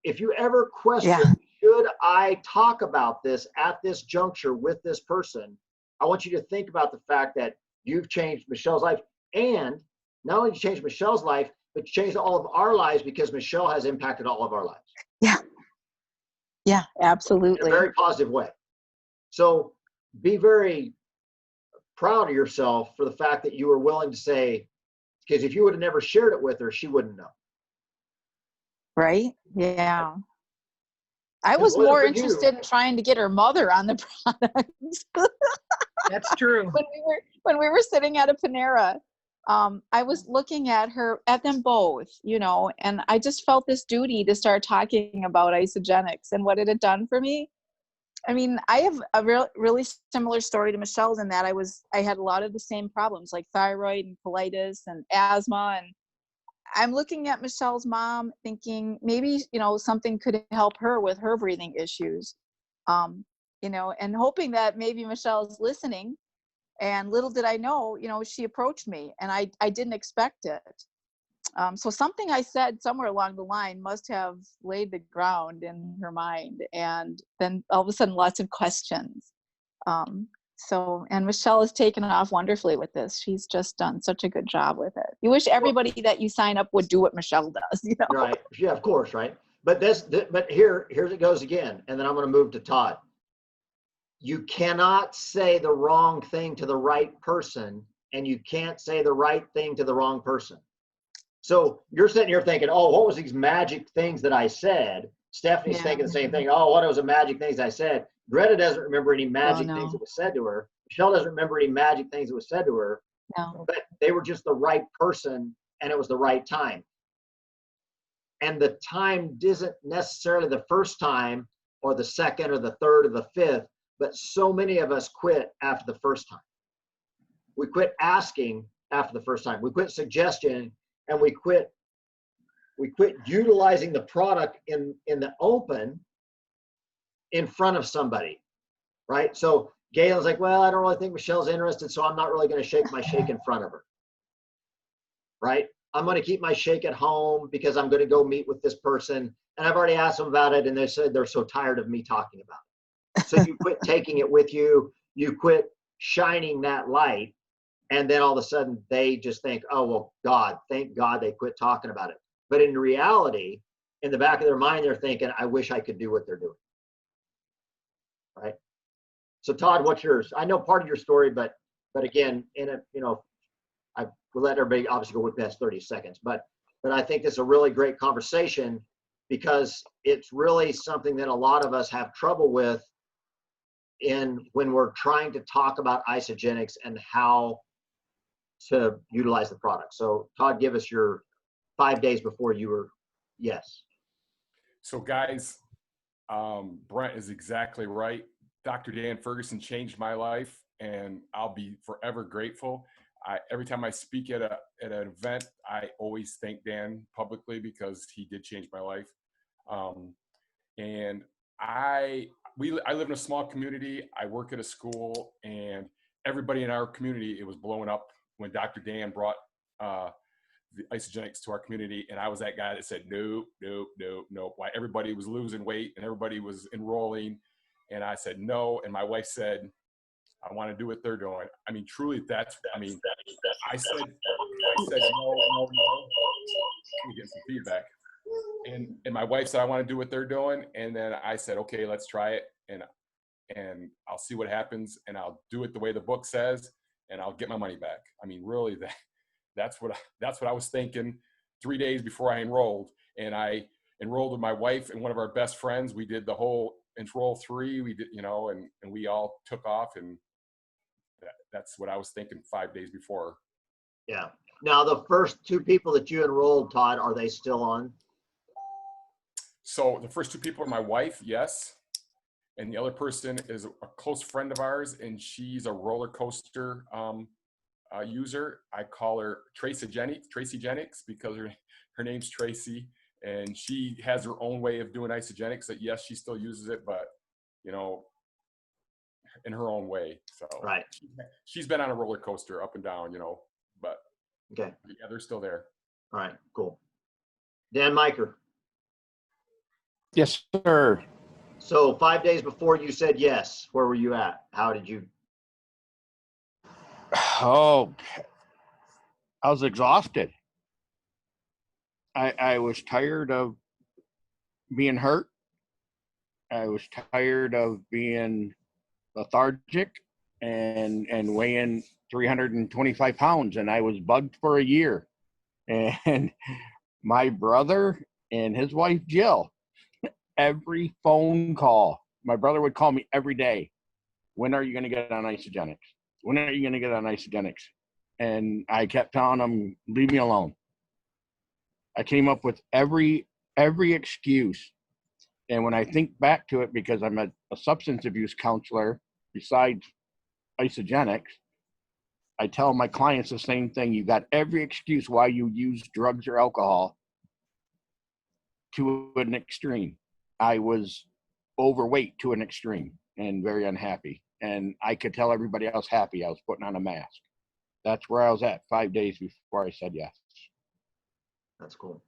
if you ever question, should I talk about this at this juncture with this person, I want you to think about the fact that you've changed Michelle's life. And not only changed Michelle's life, but changed all of our lives, because Michelle has impacted all of our lives. Yeah. Yeah, absolutely. In a very positive way. So be very proud of yourself for the fact that you were willing to say, because if you would have never shared it with her, she wouldn't know. Right? Yeah. I was more interested in trying to get her mother on the product. That's true. When we were sitting at a Panera, I was looking at them both, you know, and I just felt this duty to start talking about Isogenics and what it had done for me. I mean, I have a really similar story to Michelle's in that I had a lot of the same problems like thyroid and colitis and asthma. And I'm looking at Michelle's mom thinking maybe, you know, something could help her with her breathing issues, you know, and hoping that maybe Michelle's listening. And little did I know, you know, she approached me and I didn't expect it. So something I said somewhere along the line must have laid the ground in her mind. And then all of a sudden, lots of questions. And Michelle has taken off wonderfully with this. She's just done such a good job with it. You wish everybody that you sign up would do what Michelle does, you know? Right. Yeah, of course. Right. But here's it goes again. And then I'm going to move to Todd. You cannot say the wrong thing to the right person, and you can't say the right thing to the wrong person. So you're sitting here thinking, oh, what was these magic things that I said? Stephanie's thinking the same thing. Oh, what was the magic things I said? Greta doesn't remember any magic things that was said to her. Michelle doesn't remember any magic things that was said to her. No. But they were just the right person, and it was the right time. And the time isn't necessarily the first time or the second or the third or the fifth, but so many of us quit after the first time. We quit asking after the first time. We quit suggesting, and we quit utilizing the product in the open in front of somebody, right? So Galen's like, well, I don't really think Michelle's interested, so I'm not really going to shake my shake in front of her, right? I'm going to keep my shake at home because I'm going to go meet with this person. And I've already asked them about it, and they said they're so tired of me talking about it. So you quit taking it with you. You quit shining that light. And then all of a sudden they just think, oh, well, God, thank God they quit talking about it. But in reality, in the back of their mind, they're thinking, I wish I could do what they're doing. Right? So Todd, what's yours? I know part of your story, but again, I will let everybody obviously go with past 30 seconds, but I think this is a really great conversation because it's really something that a lot of us have trouble with when we're trying to talk about Isogenics and how to utilize the product. So Todd, give us your 5 days before you were, yes. So guys, Brent is exactly right. Dr. Dan Ferguson changed my life, and I'll be forever grateful. Every time I speak at an event, I always thank Dan publicly because he did change my life. And I live in a small community. I work at a school, and everybody in our community, it was blowing up when Dr. Dan brought the Isogenics to our community. And I was that guy that said, nope. Why everybody was losing weight and everybody was enrolling. And I said, no. And my wife said, I want to do what they're doing. I mean, truly, I said, no. Let me get some feedback. And my wife said, I want to do what they're doing. And then I said, okay, let's try it. And I'll see what happens. And I'll do it the way the book says, and I'll get my money back. I mean, really, that's what I was thinking 3 days before I enrolled. And I enrolled with my wife and one of our best friends. We did the whole Enroll 3. We did, and we all took off, and that's what I was thinking 5 days before. Yeah. Now, the first 2 people that you enrolled, Todd, are they still on? So the first 2 people are my wife, yes. And the other person is a close friend of ours, and she's a roller coaster user. I call her Tracy Jennings because her name's Tracy, and she has her own way of doing Isogenics that, yes, she still uses it, but, in her own way. So Right. she's been on a roller coaster up and down, you know, but Okay. yeah, they're still there. All right. Cool. Dan Miker. Yes, sir. So 5 days before you said yes, where were you at? How did you? Oh, I was exhausted. I was tired of being hurt. I was tired of being lethargic and weighing 325 pounds, and I was bugged for a year. And my brother and his wife Jill, every phone call, my brother would call me every day. When are you going to get on Isogenics? When are you going to get on Isogenics? And I kept telling him, leave me alone. I came up with every excuse. And when I think back to it, because I'm a substance abuse counselor besides Isogenics, I tell my clients the same thing. You got every excuse why you use drugs or alcohol to an extreme. I was overweight to an extreme and very unhappy. And I could tell everybody else happy I was putting on a mask. That's where I was at 5 days before I said yes. That's cool.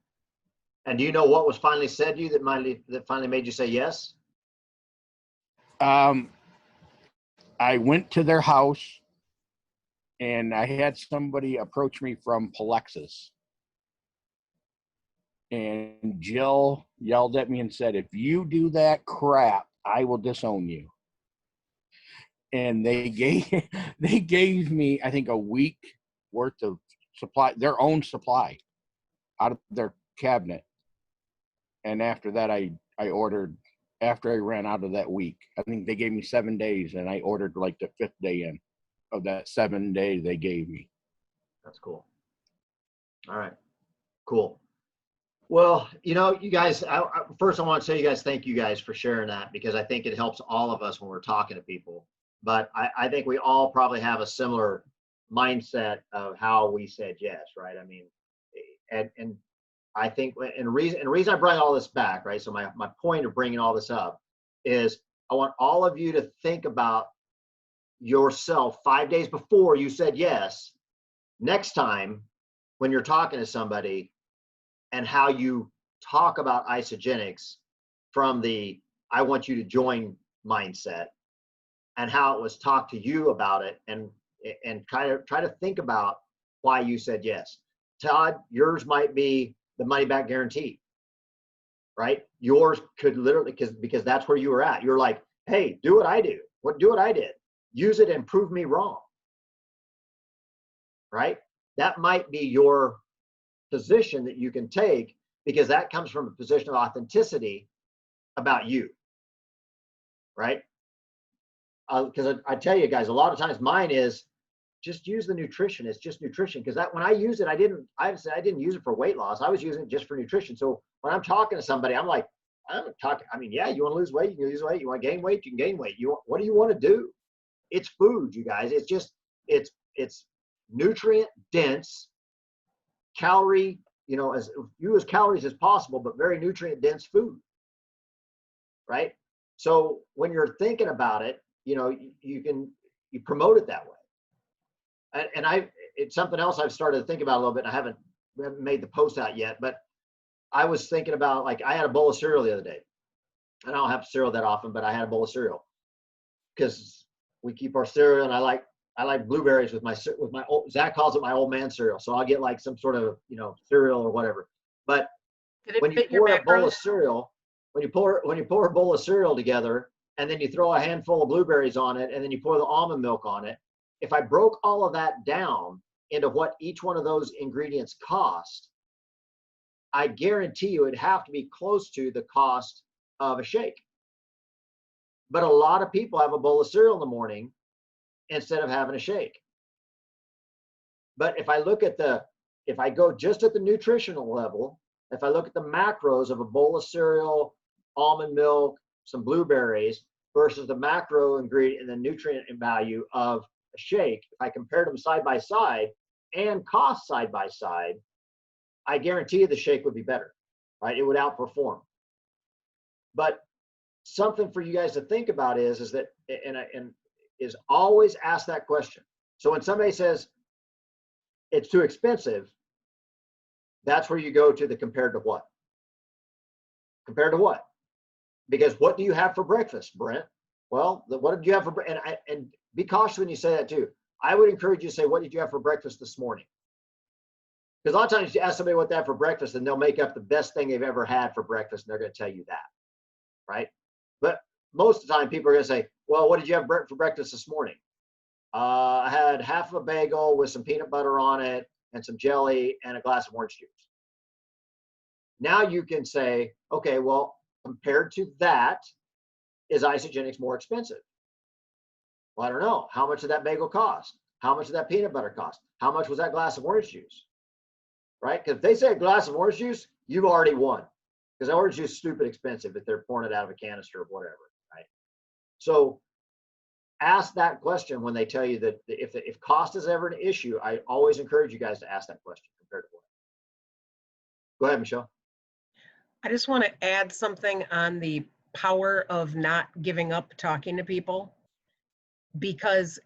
And do you know what was finally said to you that finally made you say yes? I went to their house and I had somebody approach me from Palexis. And Jill yelled at me and said, if you do that crap, I will disown you. And they gave me, I think, a week worth of supply, their own supply out of their cabinet. And after that, I ordered, after I ran out of that week, I think they gave me 7 days, and I ordered like the 5th day in of that 7 day they gave me. That's cool. All right, cool. Well, you know, you guys, first I want to say you guys, thank you guys for sharing that, because I think it helps all of us when we're talking to people. But I think we all probably have a similar mindset of how we said yes, right? I mean, and I think, and the reason I bring all this back, right? So my point of bringing all this up is I want all of you to think about yourself 5 days before you said yes, next time when you're talking to somebody, and how you talk about Isogenics from the I want you to join mindset, and how it was talked to you about it, and try to think about why you said yes. Todd, yours might be the money back guarantee, right? Yours could literally, because that's where you were at. You're like, hey, do what I do. Do what I did. Use it and prove me wrong, right? That might be your position that you can take, because that comes from a position of authenticity about you, right? Because I tell you guys, a lot of times mine is just use the nutrition. It's just nutrition. Because that when I use it, I didn't use it for weight loss. I was using it just for nutrition. So when I'm talking to somebody, I'm like, I'm talking. I mean, yeah, you want to lose weight, you can lose weight. You want to gain weight, you can gain weight. What do you want to do? It's food, you guys. It's just it's nutrient dense, calorie, you know, as few as calories as possible, but very nutrient dense food, right? So when you're thinking about it, you know, you promote it that way. And it's something else I've started to think about a little bit. And I haven't made the post out yet, but I was thinking about, like, I had a bowl of cereal the other day. I don't have cereal that often, but I had a bowl of cereal because we keep our cereal, and I like blueberries with my old, Zach calls it my old man cereal. So I'll get like some sort of, you know, cereal or whatever. But when you pour a bowl of cereal, when you pour a bowl of cereal together, and then you throw a handful of blueberries on it, and then you pour the almond milk on it, if I broke all of that down into what each one of those ingredients cost, I guarantee you it'd have to be close to the cost of a shake. But a lot of people have a bowl of cereal in the morning instead of having a shake. But if I go just at the nutritional level, if I look at the macros of a bowl of cereal, almond milk, some blueberries versus the macro ingredient and the nutrient value of a shake, if I compared them side by side and cost side by side, I guarantee you the shake would be better, right? It would outperform. But something for you guys to think about is that, and is always ask that question. So when somebody says it's too expensive, that's where you go to the compared to what? Compared to what? Because what do you have for breakfast, Brent? Well, what did you have for breakfast? And be cautious when you say that too. I would encourage you to say, what did you have for breakfast this morning? Because a lot of times you ask somebody what they have for breakfast and they'll make up the best thing they've ever had for breakfast and they're going to tell you that, right? But most of the time people are going to say, well, what did you have for breakfast this morning? I had half of a bagel with some peanut butter on it and some jelly and a glass of orange juice. Now you can say, okay, well, compared to that, is Isagenix more expensive? Well, I don't know. How much did that bagel cost? How much did that peanut butter cost? How much was that glass of orange juice? Right? Because if they say a glass of orange juice, you've already won. Because orange juice is stupid expensive if they're pouring it out of a canister or whatever, right? So ask that question when they tell you that if cost is ever an issue, I always encourage you guys to ask that question compared to what. Go ahead, Michelle. I just want to add something on the power of not giving up talking to people, because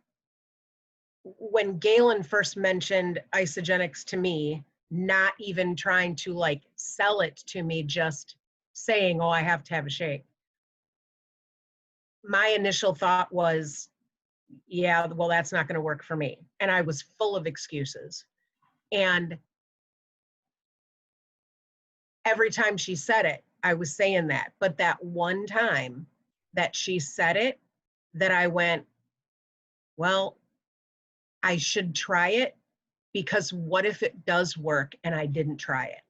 when Galen first mentioned Isagenix to me, not even trying to like sell it to me, just saying, oh, I have to have a shake. My initial thought was, yeah, well, that's not going to work for me. And I was full of excuses. And every time she said it, I was saying that. But that one time that she said it, that I went, well, I should try it, because what if it does work and I didn't try it?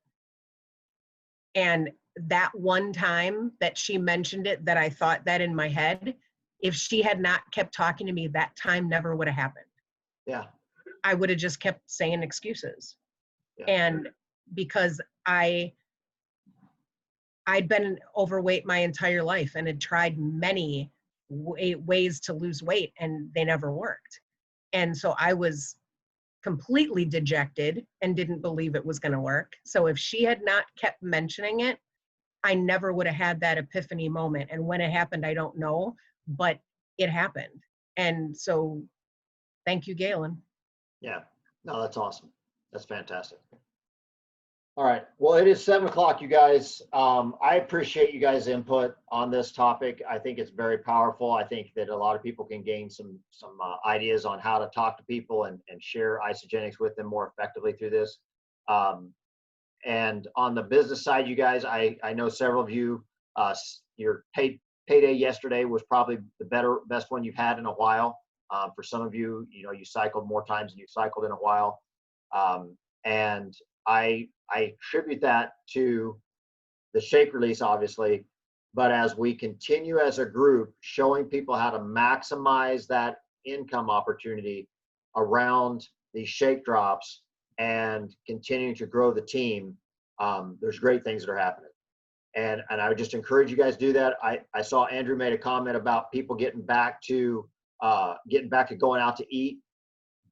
And that one time that she mentioned it, that I thought that in my head, if she had not kept talking to me, that time never would have happened. Yeah. I would have just kept saying excuses. Yeah. And because I'd been overweight my entire life and had tried many ways to lose weight and they never worked. And so I was completely dejected and didn't believe it was going to work. So if she had not kept mentioning it, I never would have had that epiphany moment. And when it happened, I don't know, but it happened. And so thank you, Galen. Yeah. No, that's awesome. That's fantastic. All right. Well, it is 7 o'clock, you guys. I appreciate you guys' input on this topic. I think it's very powerful. I think that a lot of people can gain some ideas on how to talk to people and share Isagenix with them more effectively through this. And on the business side, you guys, I know several of you, your payday yesterday was probably the best one you've had in a while. For some of you, you cycled more times than you cycled in a while. And I attribute that to the shake release, obviously, but as we continue as a group showing people how to maximize that income opportunity around these shake drops and continuing to grow the team, there's great things that are happening. And I would just encourage you guys to do that. I saw Andrew made a comment about people getting back to going out to eat.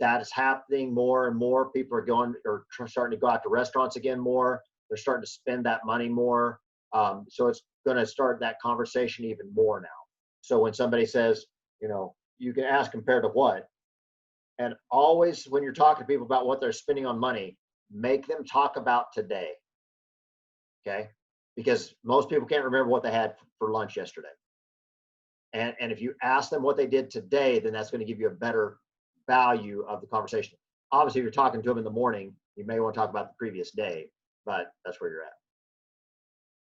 That is happening more and more. People are starting to go out to restaurants again more. They're starting to spend that money more. So it's going to start that conversation even more now. So when somebody says, you can ask compared to what, and always when you're talking to people about what they're spending on money, make them talk about today. Okay? Because most people can't remember what they had for lunch yesterday. And if you ask them what they did today, then that's going to give you a better value of the conversation. Obviously, if you're talking to them in the morning, you may want to talk about the previous day, but that's where you're at.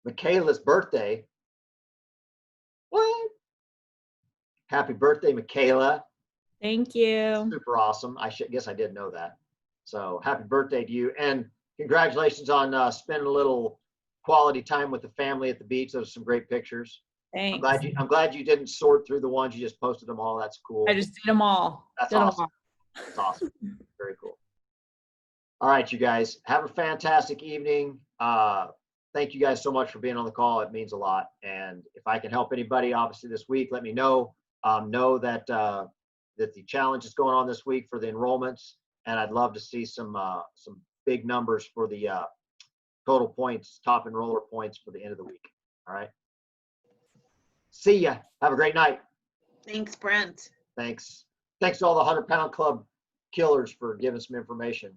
Michaela's birthday. What? Happy birthday, Michaela. Thank you. Super awesome. I guess I did know that. So happy birthday to you. And congratulations on spending a little quality time with the family at the beach. Those are some great pictures. Thanks. I'm glad you didn't sort through the ones. You just posted them all. That's cool. I just did them all. That's awesome. That's awesome. Very cool. All right, you guys, have a fantastic evening. Thank you guys so much for being on the call. It means a lot. And if I can help anybody, obviously this week, let me know. Know that that the challenge is going on this week for the enrollments, and I'd love to see some big numbers for the total points, top enroller points for the end of the week. All right. See ya. Have a great night. Thanks, Brent. Thanks to all the 100-pound club killers for giving some information.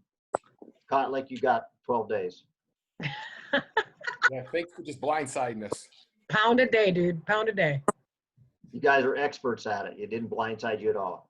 Caught like you got 12 days. Yeah, thanks for just blindsiding us. Pound a day, dude. Pound a day. You guys are experts at it. It didn't blindside you at all.